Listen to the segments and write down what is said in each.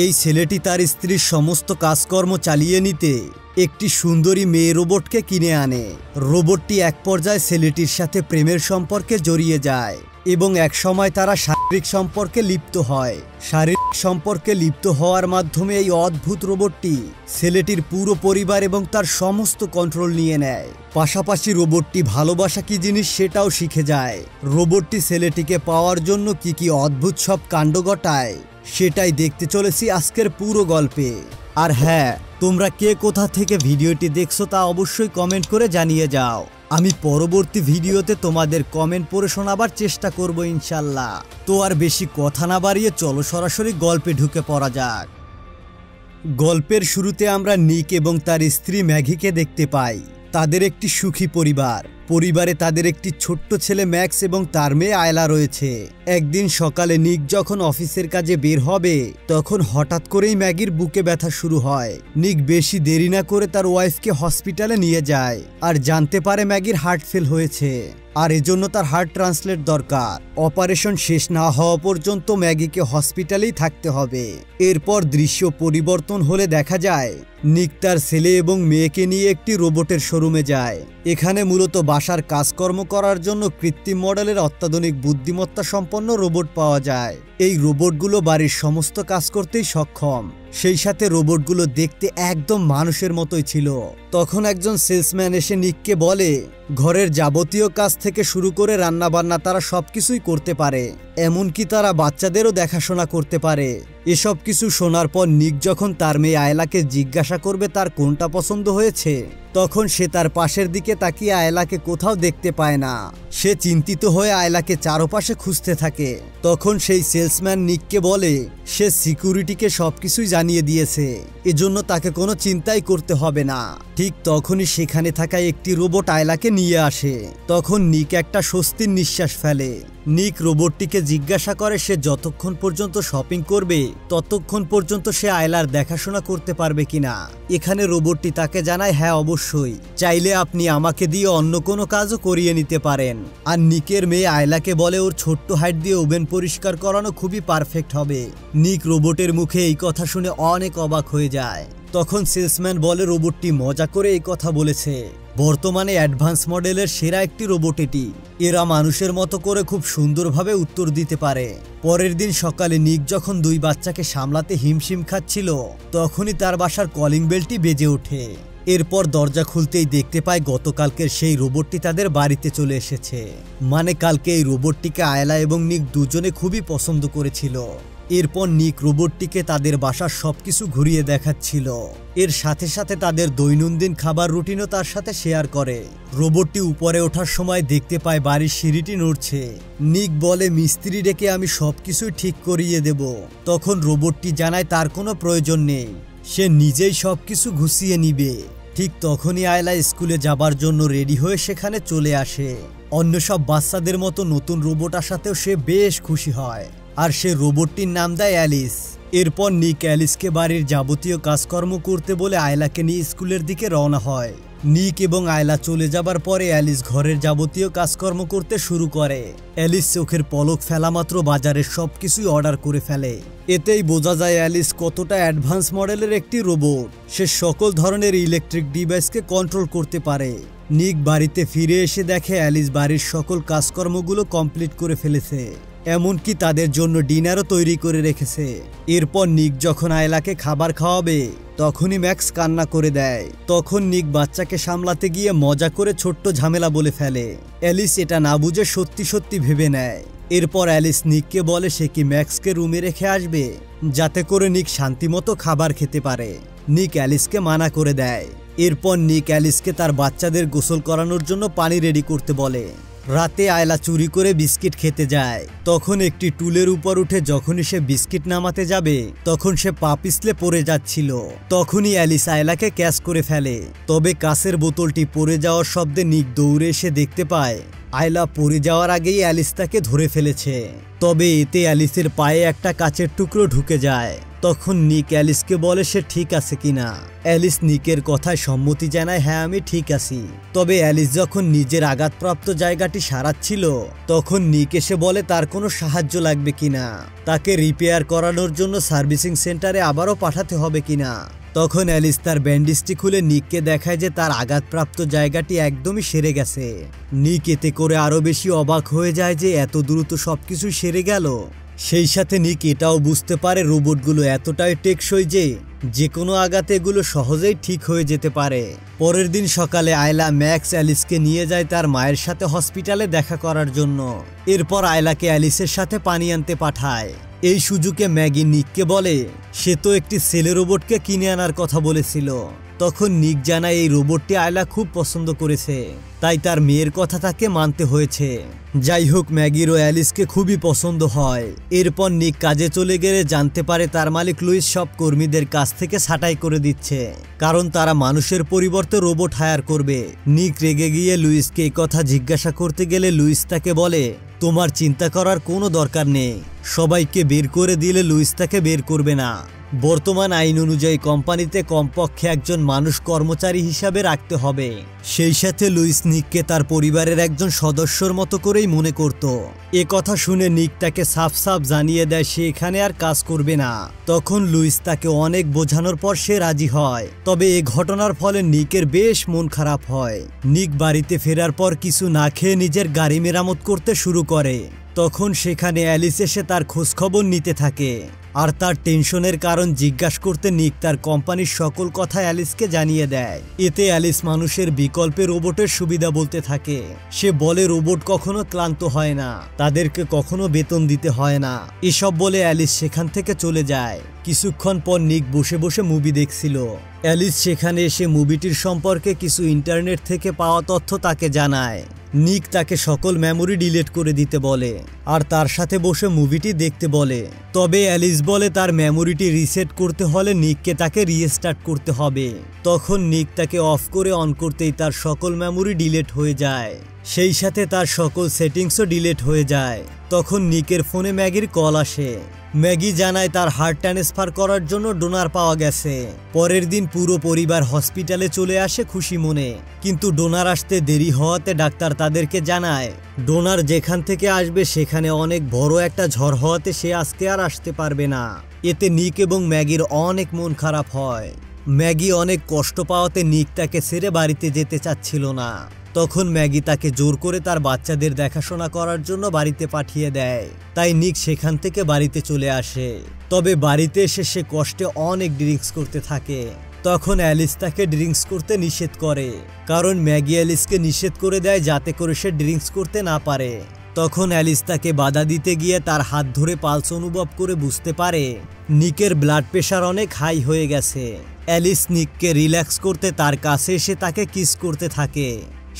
এই ছেলেটি তার স্ত্রীর সমস্ত কাজকর্ম চালিয়ে নিতে একটি সুন্দরী মেয়ে রোবটকে কিনে আনে। রোবটটি এক পর্যায়ে ছেলেটির সাথে প্রেমের সম্পর্কে জড়িয়ে যায় এবং একসময় তারা শারীরিক সম্পর্কে লিপ্ত হয়। শারীরিক সম্পর্কে লিপ্ত হওয়ার মাধ্যমে এই অদ্ভুত রোবটটি ছেলেটির পুরো পরিবার এবং তার সমস্ত কন্ট্রোল নিয়ে নেয়। পাশাপাশি রোবটটি ভালোবাসা কি জিনিস সেটাও শিখে যায়। রোবটটি ছেলেটিকে পাওয়ার জন্য কি অদ্ভুত সব কাণ্ড ঘটায় সেটাই দেখতে চলেছি আজকের পুরো গল্পে। আর হ্যাঁ, তোমরা কে কোথা থেকে ভিডিওটি দেখছো তা অবশ্যই কমেন্ট করে জানিয়ে যাও। আমি পরবর্তী ভিডিওতে তোমাদের কমেন্ট পড়ে শোনাবার চেষ্টা করব ইনশাল্লাহ। তো আর বেশি কথা না বাড়িয়ে চলো সরাসরি গল্পে ঢুকে পড়া যাক। গল্পের শুরুতে আমরা নিক এবং তার স্ত্রী ম্যাগিকে দেখতে পাই। তাদের একটি সুখী পরিবারে তাদের একটি ছোট্ট ছেলে ম্যাক্স এবং তার মেয়ে আয়লা রয়েছে। একদিন সকালে নিক যখন অফিসের কাজে বের হবে তখন হঠাৎ করেই ম্যাগির বুকে ব্যথা শুরু হয়। নিক বেশি দেরি না করে তার ওয়াইফকে হসপিটালে নিয়ে যায় আর জানতে পারে ম্যাগির হার্ট ফেল হয়েছে আর এজন্য তার হার্ট ট্রান্সপ্ল্যান্ট দরকার। অপারেশন শেষ না হওয়া পর্যন্ত ম্যাগিকে হসপিটালেই থাকতে হবে। এরপর দৃশ্য পরিবর্তন হলে দেখা যায় নিক তার ছেলে এবং মেয়েকে নিয়ে একটি রোবটের শোরুমে যায়। এখানে মূলত বাসার কাজকর্ম করার জন্য কৃত্রিম মডেলের অত্যাধুনিক বুদ্ধিমত্তা সম্পন্ন রোবট পাওয়া যায়। এই রোবটগুলো বাড়ির সমস্ত কাজ করতেই সক্ষম, সেই সাথে রোবটগুলো দেখতে একদম মানুষের মতোই ছিল। তখন একজন সেলসম্যান এসে নিককে বলে ঘরের যাবতীয় কাজ থেকে শুরু করে রান্নাবান্না তারা সবকিছুই করতে পারে, এমনকি তারা বাচ্চাদেরও দেখাশোনা করতে পারে। এসব কিছু শোনার পর নিক যখন তার মেয়ে আয়লাকে জিজ্ঞাসা করবে তার কোনটা পছন্দ হয়েছে তখন সে তার পাশের দিকে তাকিয়ে আয়লাকে কোথাও দেখতে পায় না। সে চিন্তিত হয়ে আয়লাকে চারপাশে খুঁজতে থাকে। তখন সেই সেলসম্যান নিককে বলে সে সিকিউরিটিকে সবকিছুই জানিয়ে দিয়েছে, এজন্য তাকে কোনো চিন্তাই করতে হবে না। ঠিক তখনই সেখানে থাকা একটি রোবট আয়লাকে নিয়ে আসে। তখন নিক একটা স্বস্তির নিঃশ্বাস ফেলে। নিক রোবটটিকে জিজ্ঞাসা করে সে যতক্ষণ পর্যন্ত শপিং করবে ততক্ষণ পর্যন্ত সে আয়লার দেখাশোনা করতে পারবে কিনা। এখানে রোবটটি তাকে জানায় হ্যাঁ অবশ্যই, চাইলে আপনি আমাকে দিয়ে অন্য কোনো কাজও করিয়ে নিতে পারেন। আর নিকের মেয়ে আয়লাকে বলে ওর ছোট্ট হাইট দিয়ে ওভেন পরিষ্কার করানো খুবই পারফেক্ট হবে। নিক রোবটের মুখে এই কথা শুনে অনেক অবাক হয়ে যায়। তখন সেলসম্যান বলে রোবটটি মজা করে এই কথা বলেছে, বর্তমানে অ্যাডভান্স মডেলের সেরা একটি রোবট এটি, এরা মানুষের মতো করে খুব সুন্দরভাবে উত্তর দিতে পারে। পরের দিন সকালে নিক যখন দুই বাচ্চাকে সামলাতে হিমশিম খাচ্ছিল তখনই তার বাসার কলিং বেলটি বেজে ওঠে। এরপর দরজা খুলতেই দেখতে পায় গতকালকের সেই রোবটটি তাদের বাড়িতে চলে এসেছে। মানে কালকে এই রোবটটিকে আয়লা এবং নিক দুজনে খুবই পছন্দ করেছিল। এরপর নিক রোবটটিকে তাদের বাসার সবকিছু ঘুরিয়ে দেখাচ্ছিল। এর সাথে সাথে তাদের দৈনন্দিন খাবার রুটিনও তার সাথে শেয়ার করে। রোবটটি উপরে ওঠার সময় দেখতে পায় বাড়ির সিঁড়িটি নড়ছে। নিক বলে মিস্ত্রি ডেকে আমি সবকিছুই ঠিক করিয়ে দেব। তখন রোবটটি জানায় তার কোনো প্রয়োজন নেই, সে নিজেই সবকিছু গুছিয়ে নিবে। ঠিক তখনই আয়লা স্কুলে যাবার জন্য রেডি হয়ে সেখানে চলে আসে। অন্য সব বাচ্চাদের মতো নতুন রোবট আসাতেও সে বেশ খুশি হয় আর সে রোবটটির নাম দেয় অ্যালিস। এরপর নিক অ্যালিসকে বাড়ির যাবতীয় কাজকর্ম করতে বলে আয়লাকে নিয়ে স্কুলের দিকে রওনা হয়। নিক এবং আয়লা চলে যাবার পরে অ্যালিস ঘরের যাবতীয় কাজকর্ম করতে শুরু করে। অ্যালিস চোখের পলক ফেলা মাত্র বাজারের সবকিছুই অর্ডার করে ফেলে। এতেই বোঝা যায় অ্যালিস কতটা অ্যাডভান্স মডেলের একটি রোবট। সে সকল ধরনের ইলেকট্রিক ডিভাইসকে কন্ট্রোল করতে পারে। নিক বাড়িতে ফিরে এসে দেখে অ্যালিস বাড়ির সকল কাজকর্মগুলো কমপ্লিট করে ফেলেছে, এমনকি তাদের জন্য ডিনারও তৈরি করে রেখেছে। এরপর নিক যখন আয়লাকে খাবার খাওয়াবে তখনই ম্যাক্স কান্না করে দেয়। তখন নিক বাচ্চাকে সামলাতে গিয়ে মজা করে ছোট্ট ঝামেলা বলে ফেলে। অ্যালিস এটা না বুঝে সত্যি সত্যি ভেবে নেয়। এরপর অ্যালিস নিককে বলে সে কি ম্যাক্সকে রুমে রেখে আসবে যাতে করে নিক শান্তিমতো খাবার খেতে পারে। নিক অ্যালিসকে মানা করে দেয়। এরপর নিক অ্যালিসকে তার বাচ্চাদের গোসল করানোর জন্য পানি রেডি করতে বলে। রাতে আয়লা চুরি করে বিস্কিট খেতে যায়। তখন একটি টুলের উপর উঠে যখনই সে বিস্কিট নামাতে যাবে তখন সে পা পিছলে পড়ে যাচ্ছিল। তখনই অ্যালিস আয়লাকে ক্যাচ করে ফেলে। তবে কাঁচের বোতলটি পড়ে যাওয়ার শব্দে নিক দৌড়ে এসে দেখতে পায় আয়লা পড়ে যাওয়ার আগেই অ্যালিস তাকে ধরে ফেলেছে। তবে এতে অ্যালিসের পায়ে একটা কাচের টুকরো ঢুকে যায়। তখন নিক অ্যালিসকে বলে সে ঠিক আছে কিনা। অ্যালিস নিকের কথায় সম্মতি জানায়, হ্যাঁ আমি ঠিক আছি। তবে অ্যালিস যখন নিজের আঘাতপ্রাপ্ত জায়গাটি সারাচ্ছিল তখন নিক এসে বলে তার কোনো সাহায্য লাগবে কিনা, তাকে রিপেয়ার করানোর জন্য সার্ভিসিং সেন্টারে আবারও পাঠাতে হবে কিনা। তখন অ্যালিস তার ব্যান্ডেজটি খুলে নিককে দেখায় যে তার আঘাতপ্রাপ্ত জায়গাটি একদমই সেরে গেছে। নিক এতে করে আরো বেশি অবাক হয়ে যায় যে এত দ্রুত সবকিছু সেরে গেল। সেই সাথে নিক এটাও বুঝতে পারে রোবটগুলো এতটাই টেকসই যে কোনো আঘাতে এগুলো সহজেই ঠিক হয়ে যেতে পারে। পরের দিন সকালে আয়লা ম্যাক্স অ্যালিসকে নিয়ে যায় তার মায়ের সাথে হসপিটালে দেখা করার জন্য। এরপর আয়লাকে অ্যালিসের সাথে পানি আনতে পাঠায়। এই সুযোগে ম্যাগি নিককে বলে সে তো একটি ছেলে রোবটকে কিনে আনার কথা বলেছিল। তখন নিক জানায় এই রোবটটি আয়লা খুব পছন্দ করেছে, তাই তার মেয়ের কথা তাকে মানতে হয়েছে। যাই হোক, ম্যাগির ও অ্যালিসকে খুবই পছন্দ হয়। এরপর নিক কাজে চলে গেলে জানতে পারে তার মালিক লুইস সব কর্মীদের কাছ থেকে ছাঁটাই করে দিচ্ছে, কারণ তারা মানুষের পরিবর্তে রোবট হায়ার করবে। নিক রেগে গিয়ে লুইসকে এই কথা জিজ্ঞাসা করতে গেলে লুইস তাকে বলে তোমার চিন্তা করার কোনো দরকার নেই, সবাইকে বের করে দিলে লুইস তাকে বের করবে না। বর্তমান আইন অনুযায়ী কোম্পানিতে কমপক্ষে একজন মানুষ কর্মচারী হিসাবে রাখতে হবে। সেই সাথে লুইস নিককে তার পরিবারের একজন সদস্যর মতো করেই মনে করত। এ কথা শুনে নিক তাকে সাফ সাফ জানিয়ে দেয় সে এখানে আর কাজ করবে না। তখন লুইস তাকে অনেক বোঝানোর পর সে রাজি হয়। তবে এ ঘটনার ফলে নিকের বেশ মন খারাপ হয়। নিক বাড়িতে ফেরার পর কিছু না খেয়ে নিজের গাড়ি মেরামত করতে শুরু করে। তখন সেখানে অ্যালিস এসে তার খোঁজখবর নিতে থাকে আর তার টেনশনের কারণ জিজ্ঞাসা করতে নিক তার কোম্পানির সকল কথা অ্যালিসকে জানিয়ে দেয়। এতে অ্যালিস মানুষের বিকল্পে রোবটের সুবিধা বলতে থাকে। সে বলে রোবট কখনো ক্লান্ত হয় না, তাদেরকে কখনো বেতন দিতে হয় না। এসব বলে অ্যালিস সেখান থেকে চলে যায়। কিছুক্ষণ পর নিক বসে বসে মুভি দেখছিল। অ্যালিস সেখানে এসে মুভিটির সম্পর্কে কিছু ইন্টারনেট থেকে পাওয়া তথ্য তাকে জানায়। নিক তাকে সকল মেমোরি ডিলিট করে দিতে বলে আর তার সাথে বসে মুভিটি দেখতে বলে। তবে অ্যালিস বলে তার মেমোরিটি রিসেট করতে হলে নিককে তাকে রিস্টার্ট করতে হবে। তখন নিক তাকে অফ করে অন করতেই তার সকল মেমোরি ডিলিট হয়ে যায়, সেই সাথে তার সকল সেটিংসও ডিলিট হয়ে যায়। তখন নিকের ফোনে ম্যাগির কল আসে। ম্যাগি জানায় তার হার্ট ট্রান্সফার করার জন্য ডোনার পাওয়া গেছে। পরের দিন পুরো পরিবার হসপিটালে চলে আসে খুশি মনে, কিন্তু ডোনার আসতে দেরি হওয়াতে ডাক্তার তাদেরকে জানায় ডোনার যেখান থেকে আসবে সেখানে অনেক বড় একটা ঝড় হওয়াতে সে আজকে আর আসতে পারবে না। এতে নিক এবং ম্যাগির অনেক মন খারাপ হয়। ম্যাগি অনেক কষ্ট পাওয়াতে নিক তাকে ছেড়ে বাড়িতে যেতে চাচ্ছিল না। তখন ম্যাগি তাকে জোর করে তার বাচ্চাদের দেখাশোনা করার জন্য বাড়িতে পাঠিয়ে দেয়। তাই নিক সেখান থেকে বাড়িতে চলে আসে। তবে বাড়িতে এসে সে কষ্টে অনেক ড্রিঙ্কস করতে থাকে। তখন অ্যালিস তাকে ড্রিঙ্কস করতে নিষেধ করে, কারণ ম্যাগি অ্যালিসকে নিষেধ করে দেয় যাতে করে সে ড্রিঙ্কস করতে না পারে। তখন অ্যালিস তাকে বাধা দিতে গিয়ে তার হাত ধরে পালস অনুভব করে বুঝতে পারে নিকের ব্লাড প্রেশার অনেক হাই হয়ে গেছে। অ্যালিস নিককে রিল্যাক্স করতে তার কাছে এসে তাকে কিস করতে থাকে।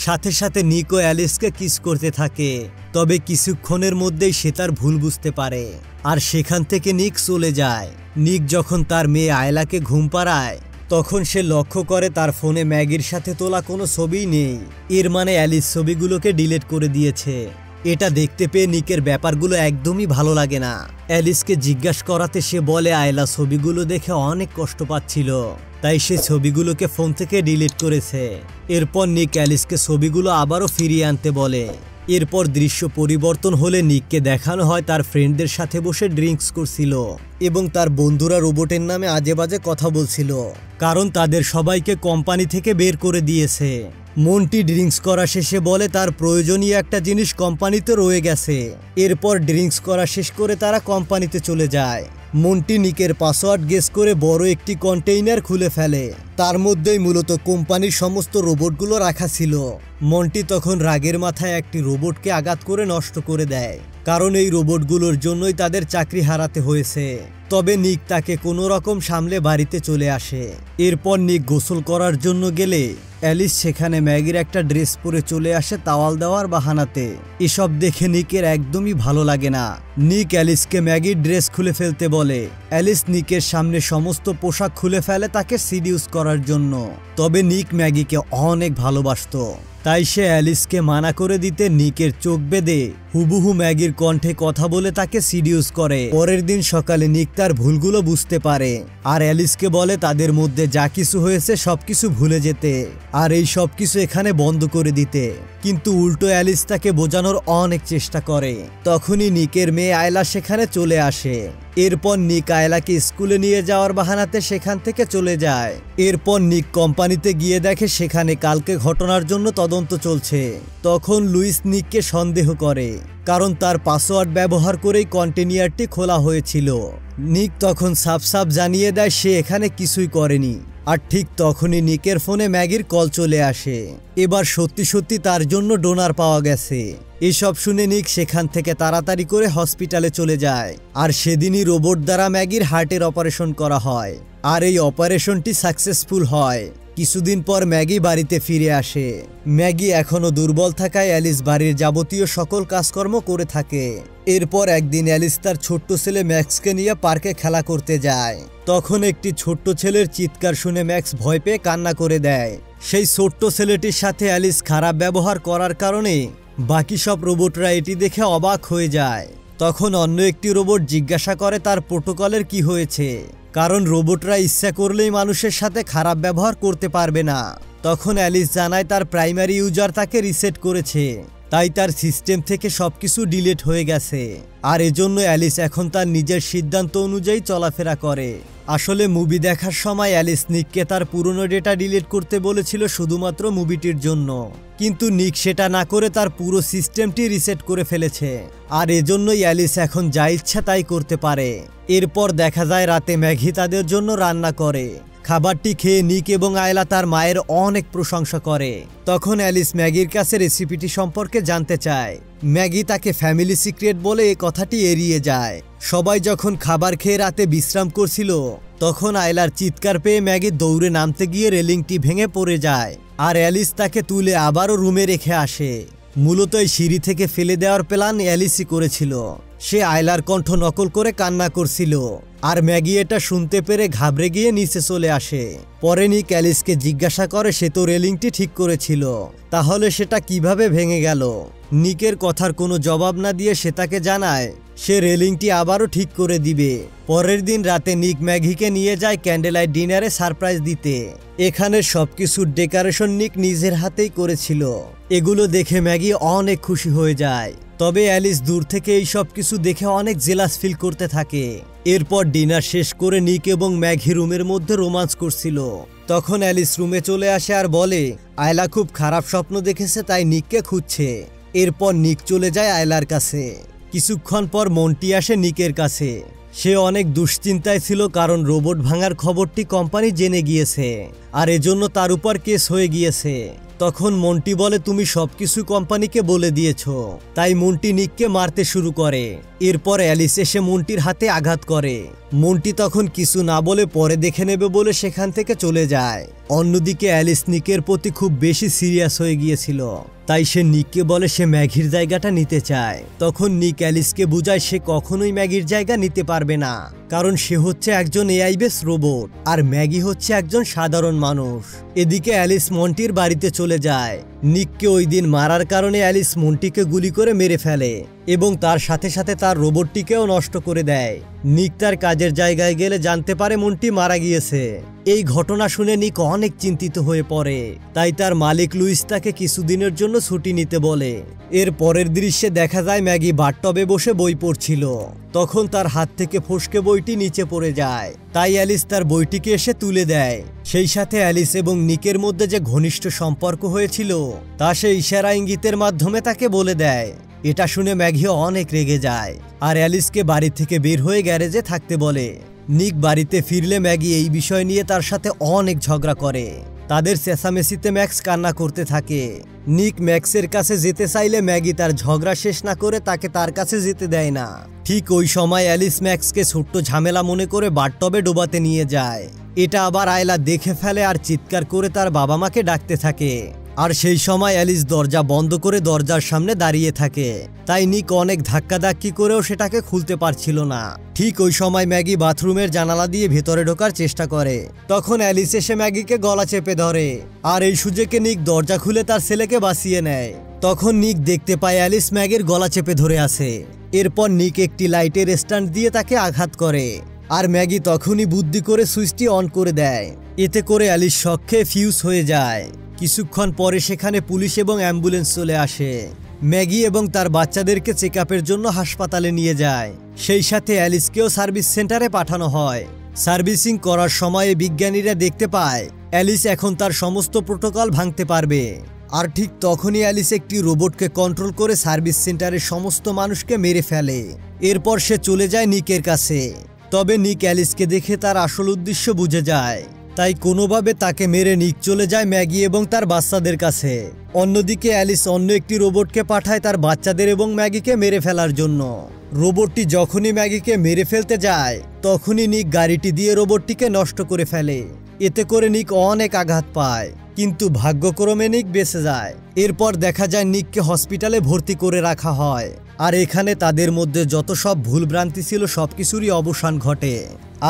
সাথে সাথে নিক ও অ্যালিসকে কিস করতে থাকে। তবে কিছুক্ষণের মধ্যেই সে তার ভুল বুঝতে পারে আর সেখান থেকে নিক চলে যায়। নিক যখন তার মেয়ে আয়লাকে ঘুম পাড়ায় তখন সে লক্ষ্য করে তার ফোনে ম্যাগির সাথে তোলা কোনো ছবিই নেই। এর মানে অ্যালিস ছবিগুলোকে ডিলিট করে দিয়েছে। এটা দেখতে পেয়ে নিকের ব্যাপারগুলো একদমই ভালো লাগে না। অ্যালিসকে জিজ্ঞাসা করাতে সে বলে আয়লা ছবিগুলো দেখে অনেক কষ্ট পাচ্ছিল, তাই সে ছবিগুলোকে ফোন থেকে ডিলিট করেছে। এরপর নিক অ্যালিসকে ছবিগুলো আবারও ফিরিয়ে আনতে বলে। এরপর দৃশ্য পরিবর্তন হলে নিককে দেখানো হয় তার ফ্রেন্ডদের সাথে বসে ড্রিঙ্কস করছিল এবং তার বন্ধুরা রোবটের নামে আজে বাজে কথা বলছিল, কারণ তাদের সবাইকে কোম্পানি থেকে বের করে দিয়েছে। মন্টি ড্রিঙ্কস করা শেষে বলে তার প্রয়োজনীয় একটা জিনিস কোম্পানিতে রয়ে গেছে। এরপর ড্রিঙ্কস করা শেষ করে তারা কোম্পানিতে চলে যায়। মন্টি নিকের পাসওয়ার্ড গেস করে বড় একটি কন্টেইনার খুলে ফেলে। তার মধ্যেই মূলত কোম্পানির সমস্ত রোবটগুলো রাখা ছিল। মন্টি তখন রাগের মাথায় একটি রোবটকে আঘাত করে নষ্ট করে দেয়, কারণ এই রোবটগুলোর জন্যই তাদের চাকরি হারাতে হয়েছে। তবে নিক তাকে কোনো রকম সামলে বাড়িতে চলে আসে। এরপর নিক গোসল করার জন্য গেলে অ্যালিস সেখানে ম্যাগির একটা ড্রেস পরে চলে আসে তাওয়াল দেওয়ার বাহানাতে। এসব দেখে নিকের একদমই ভালো লাগে না। নিক অ্যালিসকে ম্যাগির ড্রেস খুলে ফেলতে বলে। অ্যালিস নিকের সামনে সমস্ত পোশাক খুলে ফেলে তাকে সিডিউস করার জন্য। তবে নিক ম্যাগিকে অনেক ভালোবাসতো। তাই সে অ্যালিসকে মানা করে দিতে নিকের চোখ বেঁধে হুবহু ম্যাগির কণ্ঠে কথা বলে তাকে সিডিউস করে। পরের দিন সকালে নিক তার ভুলগুলো বুঝতে পারে আর অ্যালিসকে বলে তাদের মধ্যে যা কিছু হয়েছে সবকিছু ভুলে যেতে আর এই সবকিছু এখানে বন্ধ করে দিতে। কিন্তু উল্টো অ্যালিস তাকে বোঝানোর অনেক চেষ্টা করে। তখনই নিকের মেয়ে আয়লা সেখানে চলে আসে। এরপর নিক আয়লাকে স্কুলে নিয়ে যাওয়ার বাহানাতে সেখান থেকে চলে যায়। এরপর নিক কোম্পানিতে গিয়ে দেখে সেখানে কালকে ঘটনার জন্য তদন্ত চলছে। তখন লুইস নিককে সন্দেহ করে, কারণ তার পাসওয়ার্ড ব্যবহার করেই কন্টেইনারটি খোলা হয়েছিল। নিক তখন সাফ সাফ জানিয়ে দেয় সে এখানে কিছুই করেনি। আর ঠিক তখনই নিকের ফোনে ম্যাগির কল চলে আসে। এবার সত্যি সত্যি তার জন্য ডোনার পাওয়া গেছে। এসব শুনে নিক সেখান থেকে তাড়াতাড়ি করে হসপিটালে চলে যায়। আর সেদিনই রোবট দ্বারা ম্যাগির হার্টের অপারেশন করা হয়। আর এই অপারেশনটি সাকসেসফুল হয়। কিছুদিন পর ম্যাগি বাড়িতে ফিরে আসে। ম্যাগি এখনো দুর্বল থাকায় অ্যালিস বাড়ির যাবতীয় সকল কাজকর্ম করে থাকে। এরপর একদিন অ্যালিস তার ছোট্ট ছেলে ম্যাক্সকে নিয়ে পার্কে খেলা করতে যায়। তখন একটি ছোট্ট ছেলের চিৎকার শুনে ম্যাক্স ভয় পেয়ে কান্না করে দেয়। সেই ছোট্ট ছেলেটির সাথে অ্যালিস খারাপ ব্যবহার করার কারণে বাকি সব রোবটরা এটি দেখে অবাক হয়ে যায়। তখন অন্য একটি রোবট জিজ্ঞাসা করে তার প্রোটোকলের কি হয়েছে, কারণ রোবটরা ইচ্ছা করলেই মানুষের সাথে খারাপ ব্যবহার করতে পারবে না। তখন অ্যালিস জানায় তার প্রাইমারি ইউজার তাকে রিসেট করেছে, তাই তার সিস্টেম থেকে সবকিছু ডিলিট হয়ে গেছে। আর এজন্য অ্যালিস এখন তার নিজের সিদ্ধান্ত অনুযায়ী চলাফেরা করে। আসলে মুভি দেখার সময় অ্যালিস নিককে তার পুরনো ডেটা ডিলিট করতে বলেছিল শুধুমাত্র মুভিটির জন্য, কিন্তু নিক সেটা না করে তার পুরো সিস্টেমটি রিসেট করে ফেলেছে। আর এজন্যই অ্যালিস এখন যা ইচ্ছা তাই করতে পারে। এরপর দেখা যায় রাতে ম্যাগি তাদের জন্য রান্না করে। খাবারটি খেয়ে নিক এবং আয়লা তার মায়ের অনেক প্রশংসা করে। তখন অ্যালিস ম্যাগির কাছে রেসিপিটি সম্পর্কে জানতে চায়। ম্যাগি তাকে ফ্যামিলি সিক্রেট বলে এই কথাটি এড়িয়ে যায়। সবাই যখন খাবার খেয়ে রাতে বিশ্রাম করছিল তখন আয়লার চিৎকার পেয়ে ম্যাগি দৌড়ে নামতে গিয়ে রেলিংটি ভেঙে পড়ে যায়। আর অ্যালিস তাকে তুলে আবারও রুমে রেখে আসে। মূলত এই সিঁড়ি থেকে ফেলে দেওয়ার প্ল্যান অ্যালিসই করেছিল। সে আয়লার কণ্ঠ নকল করে কান্না করছিল। আর ম্যাগি এটা শুনতে পেরে ঘাবড়ে গিয়ে নিচে চলে আসে। পরে নিক অ্যালিসকে জিজ্ঞাসা করে সে তো রেলিংটি ঠিক করেছিল, তাহলে সেটা কিভাবে ভেঙে গেল। নিকের কথার কোনো জবাব না দিয়ে সে তাকে জানায় সে রেলিংটি আবারও ঠিক করে দিবে। পরের দিন রাতে নিক ম্যাগিকে নিয়ে যায় ক্যান্ডেলাইট ডিনারে সারপ্রাইজ দিতে। এখানে সবকিছুর ডেকোরেশন নিক নিজের হাতেই করেছিল। এগুলো দেখে ম্যাগি অনেক খুশি হয়ে যায়। তবে অ্যালিস দূর থেকে এই সব কিছু দেখে অনেক জেলাস ফিল করতে থাকে। এরপর ডিনার শেষ করে নিক এবং ম্যাগি রুমের মধ্যে রোমান্স করছিল। তখন অ্যালিস রুমে চলে আসে আর বলে আয়লা খুব খারাপ স্বপ্ন দেখেছে, তাই নিককে খুঁজছে। এরপর নিক চলে যায় আয়লার কাছে। কিছুক্ষণ পর মন্টি আসে নিকের কাছে। সে অনেক দুশ্চিন্তায় ছিল, কারণ রোবট ভাঙার খবরটি কোম্পানি জেনে গিয়েছে আর এজন্য তার উপর কেস হয়ে গিয়েছে। তখন মন্টি বলে তুমি সবকিছু কোম্পানিকে বলে দিয়েছো। তাই মন্টি নিককে মারতে শুরু করে। এরপর অ্যালিস এসে মন্টির হাতে আঘাত করে। মন্টি তখন কিছু না বলে পরে দেখে নেবে বলে সেখান থেকে চলে যায়। অন্যদিকে অ্যালিস নিকের প্রতি খুব বেশি সিরিয়াস হয়ে গিয়েছিল, তাই সে নিককে বলে সে ম্যাগির জায়গাটা নিতে চায়। তখন নিক অ্যালিসকে বুঝায় সে কখনোই ম্যাগির জায়গা নিতে পারবে না, কারণ সে হচ্ছে একজন এআই বেস রোবট আর ম্যাগি হচ্ছে একজন সাধারণ মানুষ। এদিকে অ্যালিস মন্টির বাড়িতে চলে যায়। নিককে ওই দিন মারার কারণে অ্যালিস মন্টিকে গুলি করে মেরে ফেলে এবং তার সাথে সাথে তার রোবটটিকেও নষ্ট করে দেয়। নিক তার কাজের জায়গায় গেলে জানতে পারে মন্টি মারা গিয়েছে। এই ঘটনা শুনে নিক অনেক চিন্তিত হয়ে পড়ে, তাই তার মালিক লুইস তাকে কিছুদিনের জন্য ছুটি নিতে বলে। এর পরের দৃশ্যে দেখা যায় ম্যাগি বাথটবে বসে বই পড়ছিল। তখন তার হাত থেকে ফসকে বইটি নিচে পড়ে যায়, তাই অ্যালিস তার বইটিকে এসে তুলে দেয়। সেই সাথে অ্যালিস এবং নিকের মধ্যে যে ঘনিষ্ঠ সম্পর্ক হয়েছিল তা সে ইশারা ইঙ্গিতের মাধ্যমে তাকে বলে দেয়। এটা শুনে ম্যাগি অনেক রেগে যায় আর অ্যালিসকে বাড়ি থেকে বের হয়ে গ্যারেজে থাকতে বলে। নিক বাড়িতে ফিরলে ম্যাগি এই বিষয় নিয়ে তার সাথে অনেক ঝগড়া করে। তাদের চেঁচামেচিতে ম্যাক্স কান্না করতে থাকে। নিক ম্যাক্সের কাছে যেতে চাইলে ম্যাগি তার ঝগড়া শেষ না করে তাকে তার কাছে যেতে দেয় না। ঠিক ওই সময় অ্যালিস ম্যাক্সকে ছোট্ট ঝামেলা মনে করে বাথটবে ডোবাতে নিয়ে যায়। এটা আবার আয়লা দেখে ফেলে আর চিৎকার করে তার বাবা মাকে ডাকতে থাকে। আর সেই সময় অ্যালিস দরজা বন্ধ করে দরজার সামনে দাঁড়িয়ে থাকে, তাই নিক অনেক ধাক্কাধাক্কি করেও সেটাকে খুলতে পারছিল না। ঠিক ওই সময় ম্যাগি বাথরুমের জানালা দিয়ে ভেতরে ঢোকার চেষ্টা করে, তখন অ্যালিস এসে ম্যাগিকে গলা চেপে ধরে, আর এই সুযোগে নিক দরজা খুলে তার ছেলেকে বাঁচিয়ে নেয়। তখন নিক দেখতে পায় অ্যালিস ম্যাগির গলা চেপে ধরে আছে। এরপর নিক একটি লাইটের স্ট্যান্ড দিয়ে তাকে আঘাত করে, আর ম্যাগি তখনই বুদ্ধি করে সুইচটি অন করে দেয়। এতে করে অ্যালিস শক খেয়ে ফিউজ হয়ে যায়। কিছুক্ষণ পরে সেখানে পুলিশ এবং অ্যাম্বুলেন্স চলে আসে। ম্যাগি এবং তার বাচ্চাদেরকে চেকআপের জন্য হাসপাতালে নিয়ে যায়। সেই সাথে অ্যালিসকেও সার্ভিস সেন্টারে পাঠানো হয়। সার্ভিসিং করার সময়ে বিজ্ঞানীরা দেখতে পায় অ্যালিস এখন তার সমস্ত প্রোটোকল ভাঙতে পারবে। আর ঠিক তখনই অ্যালিস একটি রোবটকে কন্ট্রোল করে সার্ভিস সেন্টারের সমস্ত মানুষকে মেরে ফেলে। এরপর সে চলে যায় নিকের কাছে। তবে নিক অ্যালিসকে দেখে তার আসল উদ্দেশ্য বুঝে যায়, তাই কোনোভাবে তাকে মেরে নিক চলে যায় ম্যাগি এবং তার বাচ্চাদের কাছে। অন্যদিকে অ্যালিস অন্য একটি রোবটকে পাঠায় তার বাচ্চাদের এবং ম্যাগিকে মেরে ফেলার জন্য। রোবটটি যখনই ম্যাগিকে মেরে ফেলতে যায় তখনই নিক গাড়িটি দিয়ে রোবটটিকে নষ্ট করে ফেলে। এতে করে নিক অনেক আঘাত পায়, কিন্তু ভাগ্যক্রমে নিক বেঁচে যায়। এরপর দেখা যায় নিককে হসপিটালে ভর্তি করে রাখা হয়, আর এখানে তাদের মধ্যে যত সব ভুলভ্রান্তি ছিল সবকিছুরই অবসান ঘটে,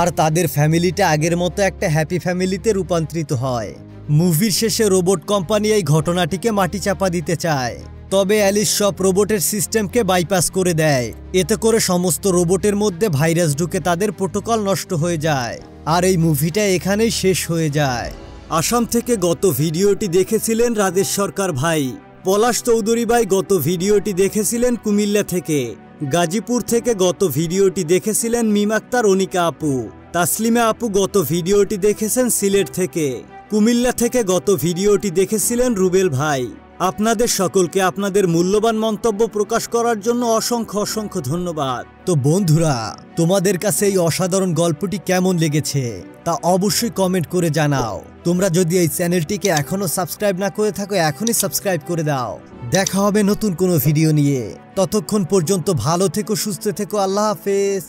আর তাদের ফ্যামিলিটা আগের মতো একটা হ্যাপি ফ্যামিলিতে রূপান্তরিত হয়। মুভির শেষে রোবট কোম্পানি এই ঘটনাটিকে মাটি চাপা দিতে চায়, তবে অ্যালিস সব রোবটের সিস্টেমকে বাইপাস করে দেয়। এতে করে সমস্ত রোবটের মধ্যে ভাইরাস ঢুকে তাদের প্রোটোকল নষ্ট হয়ে যায়, আর এই মুভিটা এখানেই শেষ হয়ে যায়। আসাম থেকে গত ভিডিওটি দেখেছিলেন রাজেশ সরকার ভাই। পলাশ চৌধুরী ভাই গত ভিডিওটি দেখেছিলেন কুমিল্লা থেকে। গাজীপুর থেকে গত ভিডিওটি দেখেছিলেন মিম আক্তার অনিকা আপু। তাসলিমা আপু গত ভিডিওটি দেখেছেন সিলেট থেকে। কুমিল্লা থেকে গত ভিডিওটি দেখেছিলেন রুবেল ভাই। আপনাদের সকলকে আপনাদের মূল্যবান মন্তব্য প্রকাশ করার জন্য অসংখ্য ধন্যবাদ। তো বন্ধুরা, তোমাদের কাছে এই অসাধারণ গল্পটি কেমন লেগেছে তা অবশ্যই কমেন্ট করে জানাও। তোমরা যদি এই চ্যানেলটিকে এখনো সাবস্ক্রাইব না করে থাকো এখনই সাবস্ক্রাইব করে দাও। দেখা হবে নতুন কোনো ভিডিও নিয়ে। ততক্ষণ পর্যন্ত ভালো থেকো, সুস্থ থেকো। আল্লাহ হাফেজ।